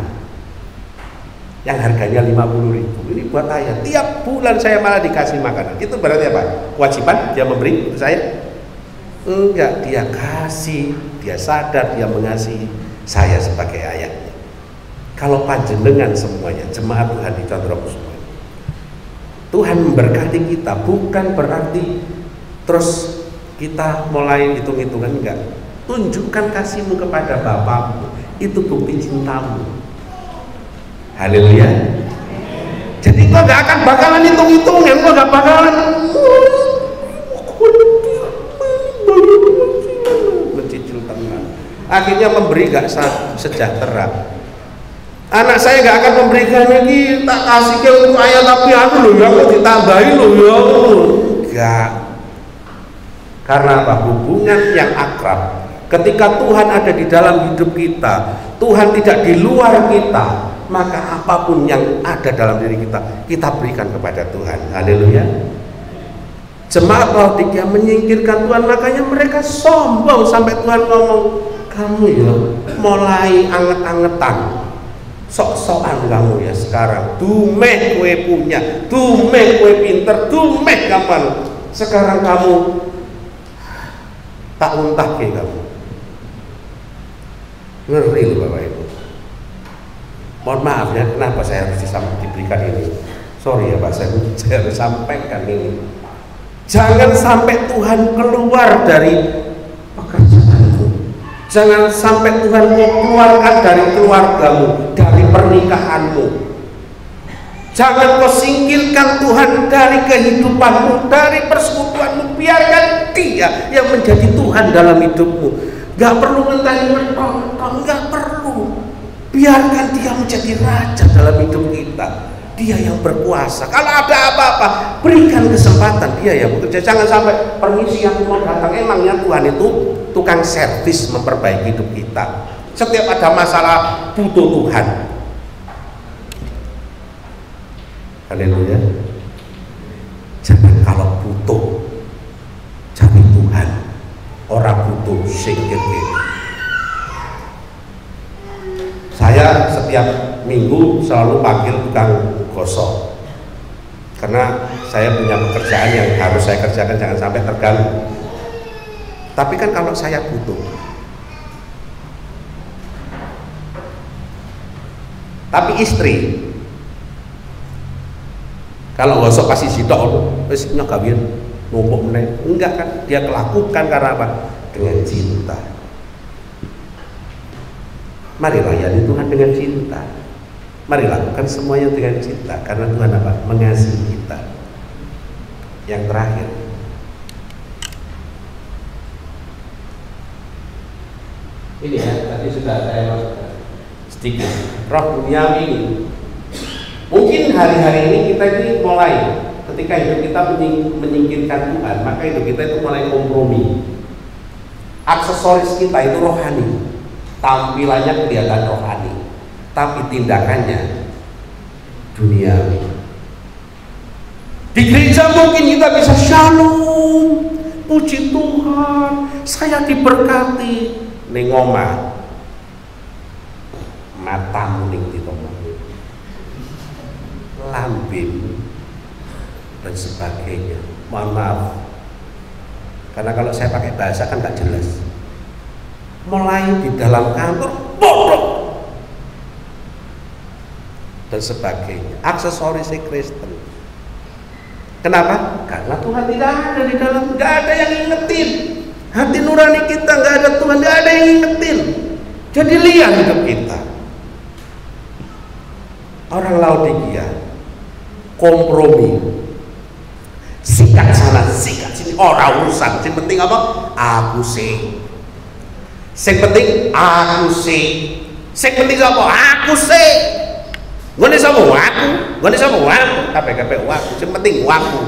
S1: yang harganya 50.000, ini buat ayah. Tiap bulan saya malah dikasih makanan. Itu berarti apa? Kewajiban dia memberi untuk saya? Enggak, dia kasih, dia sadar dia mengasihi saya sebagai ayahnya. Kalau panjenengan semuanya, jemaat Tuhan di Condroku semuanya, Tuhan memberkati kita, bukan berarti terus kita mulai hitung-hitungan, enggak. Tunjukkan kasihmu kepada Bapakmu, itu bukti cintamu. Haleluya. Jadi kau gak akan bakalan hitung-hitungan, kau gak bakalan mencicil tenang. Akhirnya memberi gak sejahtera. Anak saya gak akan memberikan lagi, tak kasih ke untuk ayah tapi aku loh ya, kok ditambahin loh ya. Enggak. Karena apa? Hubungan yang akrab. Ketika Tuhan ada di dalam hidup kita, Tuhan tidak di luar kita, maka apapun yang ada dalam diri kita, kita berikan kepada Tuhan. Haleluya. Jemaat Laodikia menyingkirkan Tuhan, makanya mereka sombong sampai Tuhan ngomong, kamu ya mulai anget-angetan, sok-sokan kamu ya sekarang, dumeh kue punya, dumeh kue pinter, dumeh kapan, sekarang kamu tak untah ke kamu. Ngeri loh Bapak Ibu. Mohon maaf ya, kenapa saya harus diberikan ini? Sorry ya Pak, saya harus sampaikan ini. Jangan sampai Tuhan keluar dari pekerjaanmu. Jangan sampai Tuhan mengeluarkan dari keluargamu, dari pernikahanmu. Jangan kau singkirkan Tuhan dari kehidupanmu, dari persekutuanmu. Biarkan Dia yang menjadi Tuhan dalam hidupmu. Gak perlu mentang-mentang, gak perlu. Biarkan Dia menjadi raja dalam hidup kita. Dia yang berkuasa. Kalau ada apa-apa, berikan kesempatan Dia yang bekerja. Jangan sampai permisi yang mau datang. Emangnya Tuhan itu tukang servis memperbaiki hidup kita. Setiap ada masalah butuh Tuhan. Haleluya. Jangan kalau butuh cari Tuhan. Orang butuh singkir. Saya setiap minggu selalu panggil tukang gosok, karena saya punya pekerjaan yang harus saya kerjakan, jangan sampai terganggu. Tapi kan kalau saya butuh, tapi istri kalau gosok pasti sitok, wis nyokawin numpuk meneh. Enggak kan, dia lakukan karena apa? Dengan cinta. Mari layani Tuhan dengan cinta. Mari lakukan semuanya dengan cinta, karena Tuhan apa? Mengasihi kita. Yang terakhir, ini ya, tadi sudah saya masukkan sedikit roh duniawi ini. Mungkin hari-hari ini kita ini mulai, ketika hidup kita menyingkirkan Tuhan, maka hidup kita itu mulai kompromi. Aksesoris kita itu rohani, tampilannya kelihatan rohani, tapi tindakannya duniawi. Di gereja mungkin kita bisa shalom, puji Tuhan, saya diberkati. Ning omah matamu ning ditomong, lambemu dan sebagainya. Mohon maaf, karena kalau saya pakai bahasa kan gak jelas. Mulai di dalam kantor bodoh dan sebagainya, aksesoris Kristen. Kenapa? Karena Tuhan tidak ada di dalam, nggak ada yang ingetin. Hati nurani kita nggak ada Tuhan, nggak ada yang ingetin. Jadi lihat hidup kita. Orang Laodikia kompromi, sikat sana, sikat sini, orang urusan. Yang penting apa? Aku sih. Yang penting aku sih. Yang penting apa? Aku sih. Gue sama aku, gue sama aku, KPKP aku. Yang penting aku.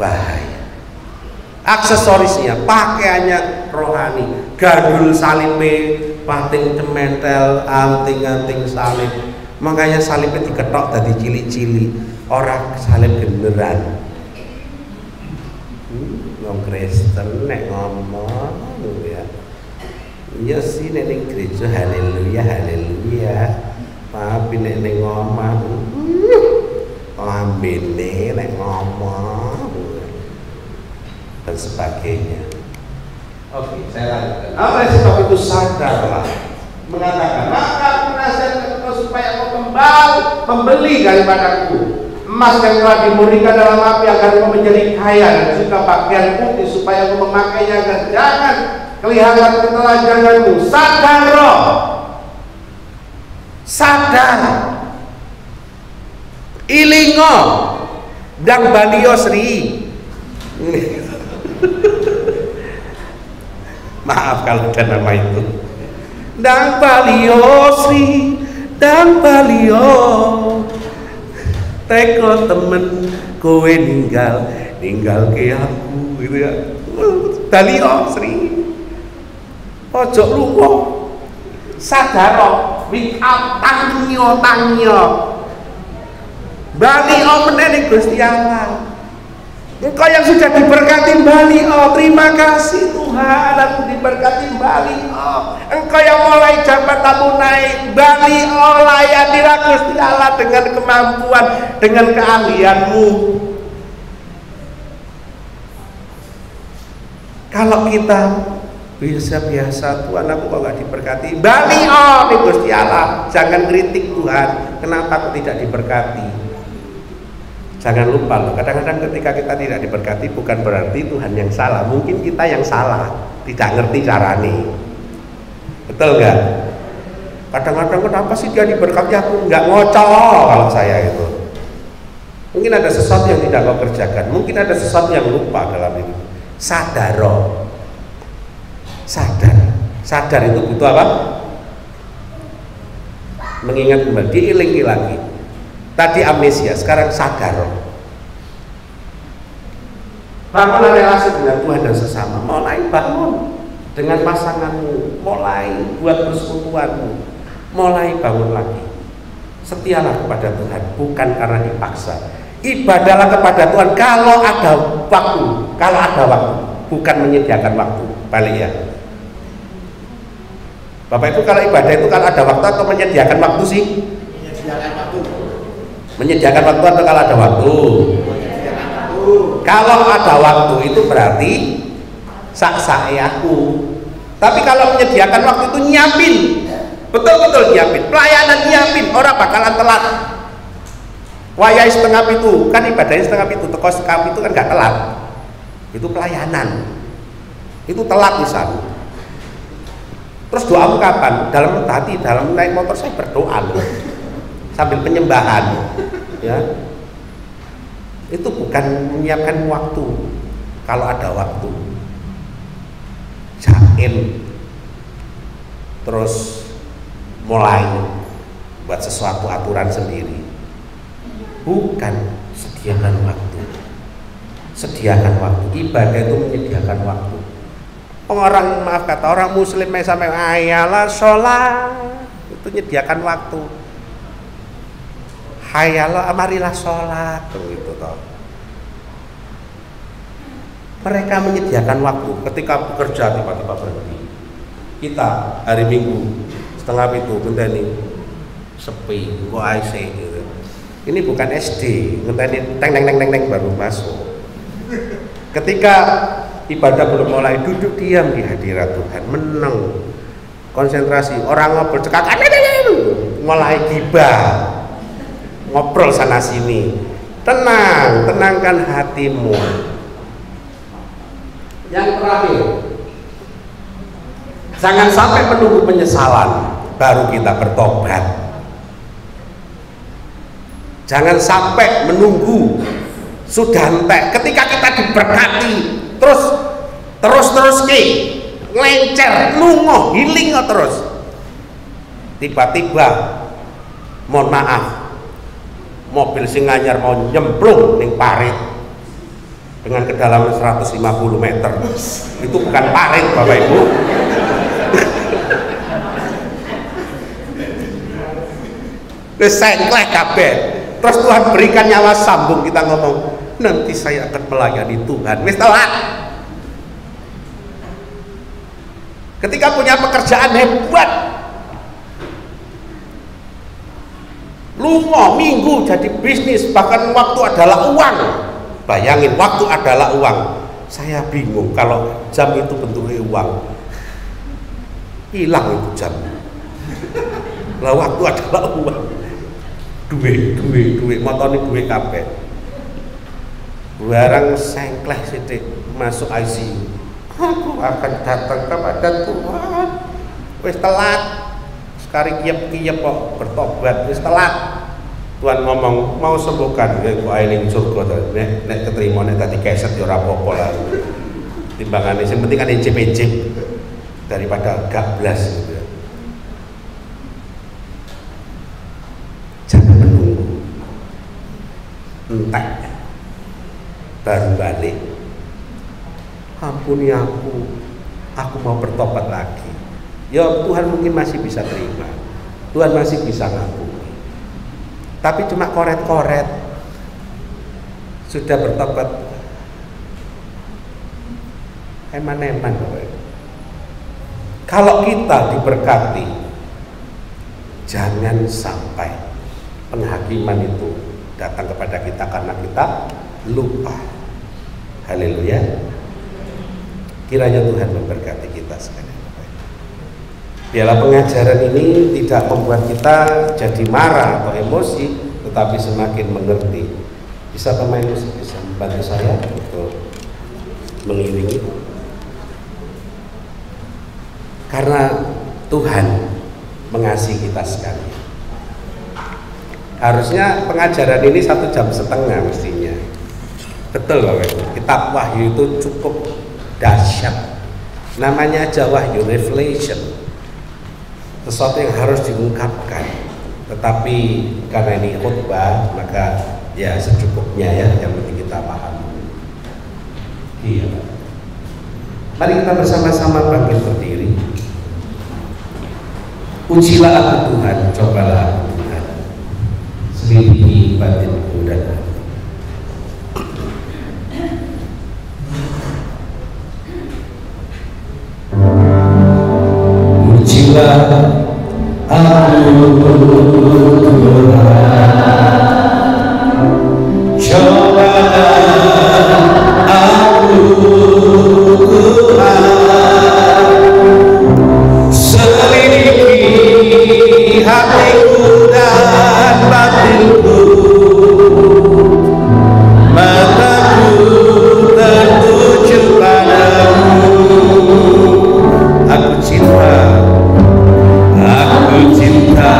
S1: Bahaya. Aksesorisnya, pakaiannya rohani, gandul salibe, pating cementel, anting-anting salib. Makanya salibnya diketok tadi cili-cili, orang salib beneran. Ngomong Kristen nek ngomong ya. Iya sih nek ning gereja haleluya haleluya. Tapi nek ning omah lambene nek ngomong dan sebagainya. Oke, saya lanjutkan. Oleh sebab itu sadarlah, mengatakan maka aku nasihatkan engkau supaya engkau membeli daripadaku emas yang telah dimurnikan dalam api agar engkau menjadi kaya, dan juga pakaian putih supaya engkau memakainya agar jangan kelihatan ketelanjanganmu. Sadar ilingo dan balio Sri. Maaf kalau ada nama itu. Dan balio Sri, dan balio teko temen kowe ninggal ke aku gitu ya. Balio Sri. Ojo lunga. Sadar wake up tangyo. Balio meneh Gusti Allah. Engkau yang sudah diberkati Balio, terima kasih Tuhan, aku diberkati Balio. Engkau yang mulai jabatanmu naik Balio, layanilah Gusti Allah dengan kemampuan, dengan keahlianmu. Kalau kita biasa Tuhan, aku kok gak diberkati Balio nih Gusti Allah, jangan kritik Tuhan, kenapa aku tidak diberkati. Jangan lupa loh, kadang-kadang ketika kita tidak diberkati bukan berarti Tuhan yang salah, mungkin kita yang salah, tidak ngerti caranya. Betul nggak? Kadang-kadang kenapa sih dia diberkati aku nggak ngocok kalau saya itu. Mungkin ada sesuatu yang tidak kau kerjakan, mungkin ada sesuatu yang lupa dalam hidup. Sadar itu butuh apa? Mengingat kembali, diilingi lagi. Tadi amnesia, sekarang sadar. Bangunlah relasi dengan Tuhan dan sesama. Mulai bangun dengan pasanganmu, mulai buat persekutuanmu, mulai bangun lagi. Setialah kepada Tuhan, bukan karena dipaksa. Ibadahlah kepada Tuhan kalau ada waktu, bukan menyediakan waktu. Balik ya. Bapak Ibu, kalau ibadah itu kalau ada waktu atau menyediakan waktu sih? Menyediakan waktu atau kalau ada waktu? Kalau ada waktu itu berarti sak-sayaku. Tapi kalau menyediakan waktu itu nyiapin, betul-betul nyiapin, pelayanan nyiapin, orang bakalan telat. Wayai setengah itu, kan ibadahnya setengah itu, teko setengah itu kan gak telat. Itu pelayanan, itu telat misalnya. Terus doamu kapan? Dalam hati, dalam naik motor saya berdoa loh, sambil penyembahan, ya. Itu bukan menyiapkan waktu. Kalau ada waktu, jaim, terus mulai buat sesuatu aturan sendiri. Bukan sediakan waktu. Sediakan waktu. Ibadah itu menyediakan waktu. Orang, maaf kata orang muslim sampai ayalah sholat, itu menyediakan waktu. Hayalah, marilah sholat, begitu toh. Mereka menyediakan waktu. Ketika bekerja tiba-tiba berhenti. Kita hari Minggu setengah itu ngenteni sepi, kok IC gitu. Ini bukan SD, ngenteni teng baru masuk. Ketika ibadah belum mulai, duduk diam di hadirat Tuhan, meneng, konsentrasi. Orang ngobrol cekakan, mulai gibah. Ngobrol sana sini, tenangkan hatimu. Yang terakhir, jangan sampai menunggu penyesalan baru kita bertobat. Jangan sampai menunggu sudah entek, ketika kita diberkati terus ngelencer, lungo, hiling terus. Tiba-tiba, mohon maaf, mobil sing anyar mau nyemplung ning parit dengan kedalaman 150 meter. Itu bukan parit, Bapak Ibu. Wis sengklek kabeh. Terus Tuhan berikan nyawa sambung, kita ngomong, nanti saya akan melayani Tuhan. Wis telat. ketika punya pekerjaan hebat, lungo minggu jadi bisnis, bahkan waktu adalah uang. Bayangin, waktu adalah uang. Saya bingung kalau jam itu bentuknya uang, hilang itu jam. Lah waktu adalah uang, duit motone duit kabeh. Barang sengkleh sithik masuk ICU, aku akan datang kepada Tuhan. Wis telat, sekali kiyep kok bertobat, wis telat. Tuhan ngomong mau sembuhkan, kok eling surga to. Nek keterima nek tadi keset ya ora apa-apa lah. Timbangane sing penting kan icip-icip daripada gablas gitu ya. Jangan menunggu entek baru balik. Ampuni aku mau bertobat lagi. Ya Tuhan mungkin masih bisa terima, Tuhan masih bisa ngampuni. Tapi cuma koret-koret, sudah bertobat eman-eman. Kalau kita diberkati, jangan sampai penghakiman itu datang kepada kita karena kita lupa. Haleluya. Kiranya Tuhan memberkati kita sekalian. Biarlah pengajaran ini tidak membuat kita jadi marah atau emosi, tetapi semakin mengerti. Bisa pemain musik bisa membantu saya untuk mengiringi? Karena Tuhan mengasihi kita sekali. Harusnya pengajaran ini 1,5 jam mestinya. Betul Bapak Ibu. Kitab Wahyu itu cukup dahsyat. Namanya aja Wahyu, revelation. Sesuatu yang harus diungkapkan, tetapi karena ini khotbah maka ya secukupnya ya, yang penting kita paham. Iya. Mari kita bersama-sama bangkit berdiri. Ujilah aku Tuhan, cobalah aku Tuhan, selidiki batinku dan hati. Ujilah aku Tuhan, cobalah aku Tuhan, selidiki hatiku dan batinku, mataku tertuju padamu. Aku cinta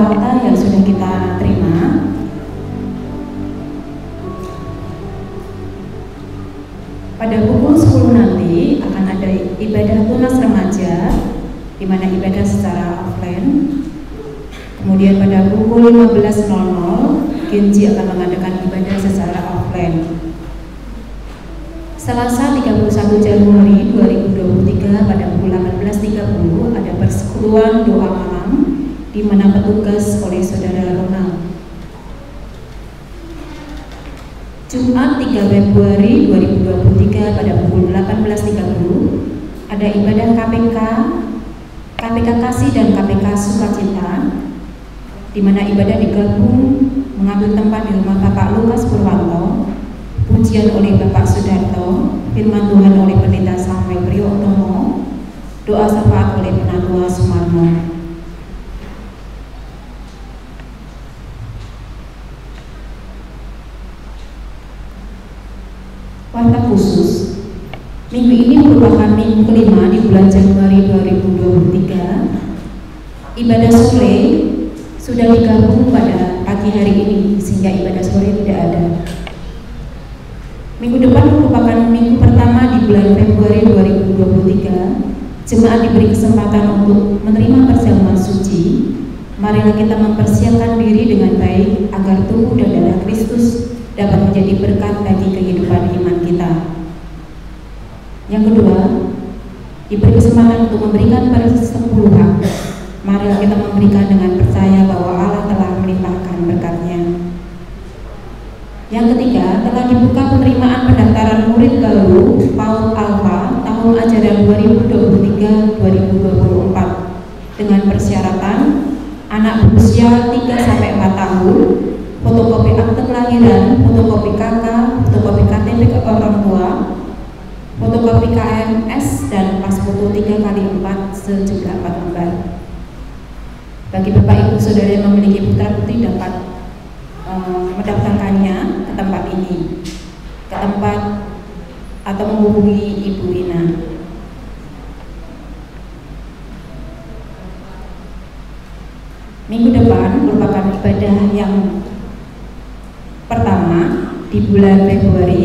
S2: warta yang sudah kita terima. Pada pukul 10 nanti akan ada ibadah tunas remaja, di mana ibadah secara offline. Kemudian pada pukul 15.00 Genji akan mengadakan ibadah secara offline. Selasa 31 Januari 2023 pada pukul 18.30 ada persekutuan doa malam di mana petugas oleh Saudara Ronald. Jumat 3 Februari 2023 pada pukul 18.30 ada ibadah KPK Kasih dan KPK Sukacita, di mana ibadah digabung mengambil tempat di rumah Bapak Lukas Purwanto, pujian oleh Bapak Sudarto, firman Tuhan oleh Pendeta Samuel Priyotomo, doa syafaat oleh Penatua Sumarno. Warta khusus, minggu ini merupakan minggu kelima di bulan Januari 2023. Ibadah sore sudah digabung pada pagi hari ini sehingga ibadah sore tidak ada. Minggu depan merupakan minggu pertama di bulan Februari 2023. Jemaat diberi kesempatan untuk menerima perjamuan suci. Marilah kita mempersiapkan diri dengan baik agar tubuh dan darah Kristus dapat menjadi berkat bagi kehidupan iman kita. Yang kedua, diberi kesempatan untuk memberikan persepuluhan. Marilah kita memberikan dengan percaya bahwa Allah telah melimpahkan berkat-Nya. Yang ketiga, telah dibuka penerimaan pendaftaran murid baru PAUD Alpha tahun ajaran 2023-2024 dengan persyaratan anak berusia 3-4 tahun, fotokopi akte kelahiran, fotokopi KK, fotokopi KTP ke orang tua, fotokopi KMS, dan pas foto 3x4 sejumlah 4 lembar. Bagi Bapak Ibu Saudara yang memiliki putra putri dapat mendaftarkannya ke tempat ini, ke tempat atau menghubungi Ibu Ina. Minggu depan merupakan ibadah yang pertama di bulan Februari.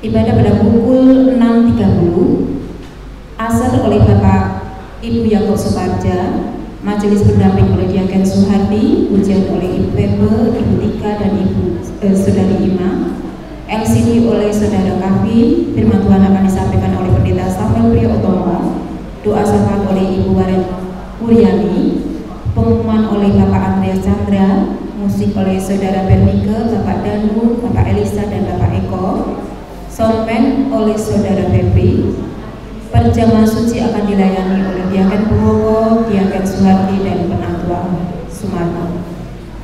S2: Ibadah pada pukul 6.30 asar oleh Bapak Ibu Yakob Suparja, majelis pendamping oleh Diaken Suhardi, pujian oleh Ibu Febe, Ibu Tika, dan Ibu Saudari Ima, LCD oleh Saudara Kavi, firman Tuhan akan disampaikan oleh Pendeta Samuel Priyotomo, doa syafaat oleh Ibu Waret Puryani, pengumuman oleh Bapak Andreas Chandra, musik oleh Saudara Bernike, Bapak Danu, Bapak Elisa, dan Bapak Eko, soundman oleh Saudara Febri. Perjamuan suci akan dilayani oleh Diaken Purwoko, Diaken Suhardi, dan Penatua Sumarno.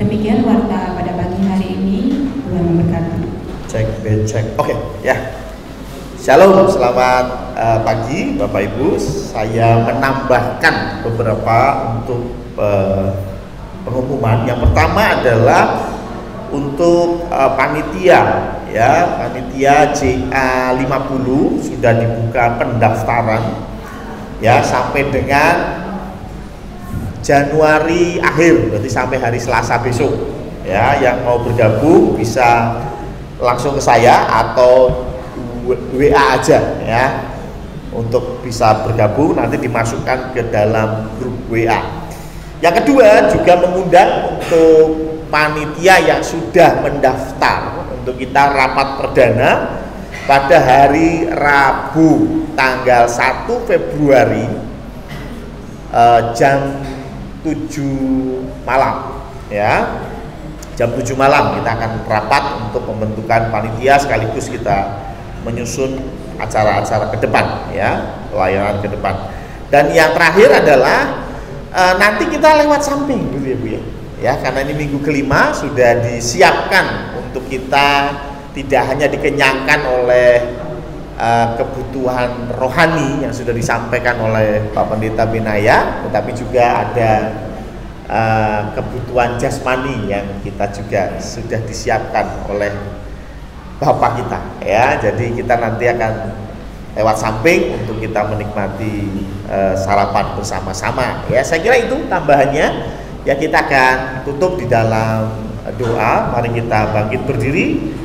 S2: Demikian warta pada pagi hari ini. Tuhan memberkati.
S3: Cek. Oke, ya. Shalom, selamat pagi Bapak Ibu. Saya menambahkan beberapa untuk pengumuman. Yang pertama adalah untuk panitia, ya, panitia JA50 sudah dibuka pendaftaran, ya, sampai dengan Januari akhir, berarti sampai hari Selasa besok, ya. Yang mau bergabung bisa langsung ke saya atau WA aja, ya, untuk bisa bergabung, nanti dimasukkan ke dalam grup WA. Yang kedua juga mengundang untuk panitia yang sudah mendaftar untuk kita rapat perdana pada hari Rabu tanggal 1 Februari jam 7 malam, ya. Jam 7 malam kita akan rapat untuk pembentukan panitia, sekaligus kita menyusun acara-acara ke depan, ya, pelayanan ke depan. Dan yang terakhir adalah nanti kita lewat samping gitu ya Bu, ya, karena ini minggu kelima sudah disiapkan untuk kita tidak hanya dikenyangkan oleh kebutuhan rohani yang sudah disampaikan oleh Pak Pendeta Benaya, tetapi juga ada kebutuhan jasmani yang kita juga sudah disiapkan oleh Bapak kita, ya. Jadi kita nanti akan lewat samping untuk kita menikmati sarapan bersama-sama. Ya, saya kira itu tambahannya. Ya, kita akan tutup di dalam doa. Mari kita bangkit berdiri.